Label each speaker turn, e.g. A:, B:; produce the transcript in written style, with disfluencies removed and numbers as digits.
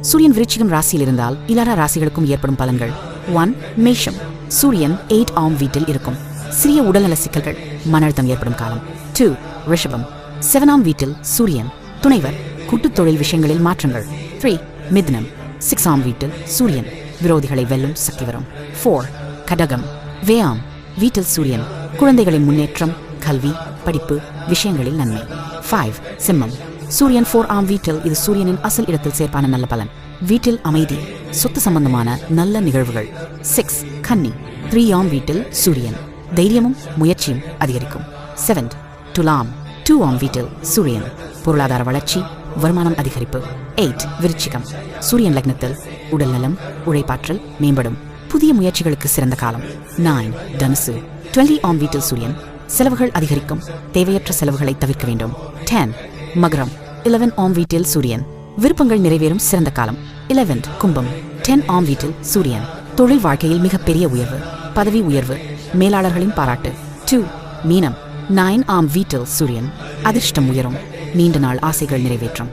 A: சூரியன் விருச்சிகம் ராசியில் இருந்தால் இல்லாத ராசிகளுக்கும் ஏற்படும் பலன்கள். 1. மேஷம். சூரியன் 8 ஆம் வீட்டில் இருக்கும். சிறிய உடல்நல சிக்கல்கள், மன அழுத்தம் ஏற்படும் காலம். 2. ரிஷபம். 7 ஆம் வீட்டில் சூரியன், துணைவர், கூட்டுத் தொழில் விஷயங்களில் மாற்றங்கள். 3. மிதுனம். 6 ஆம் வீட்டில் சூரியன், விரோதிகளை வெல்லும் சக்தி வரும். 4. கடகம். வேயாம் வீட்டில் சூரியன், குழந்தைகளின் முன்னேற்றம், கல்வி, படிப்பு விஷயங்களில் நன்மை. 5. சிம்மம். சூரியன் 4 ஆம் வீட்டில், இது சூரியனின் அசல் இடத்தில் சேர்ப்பான நல்ல பலன். வீட்டில் அமைதி, சொத்து சம்பந்தமான நல்ல நிகழ்வுகள். 6. கன்னி. 3 ஆம் வீட்டில் சூரியன், தைரியமும் முயற்சியும் அதிகரிக்கும். 7. துலாம். 2 ஆம் வீட்டில் சூரியன், பொருளாதார வளர்ச்சி, வருமானம் அதிகரிப்பு. 8. விருச்சிகம். சூரியன் லக்னத்தில், உடல் நலம், உழைப்பாற்றல் மேம்படும், புதிய முயற்சிகளுக்கு சிறந்த காலம். 9. தனுசு. 20 ஆம் வீட்டில் சூரியன், செலவுகள் அதிகரிக்கும், தேவையற்ற செலவுகளை தவிர்க்க வேண்டும். 10. மகரம். 11 ஆம் வீட்டில் சூரியன், விருப்பங்கள் நிறைவேறும் சிறந்த காலம். 11. கும்பம். 10 ஆம் வீட்டில் சூரியன், தொழில் வாழ்க்கையில் மிகப்பெரிய உயர்வு, பதவி உயர்வு, மேலாளர்களின் பாராட்டு. 2. மீனம். 9 ஆம் வீட்டில் சூரியன், அதிர்ஷ்டம் உயரும், நீண்ட நாள் ஆசைகள் நிறைவேற்றும்.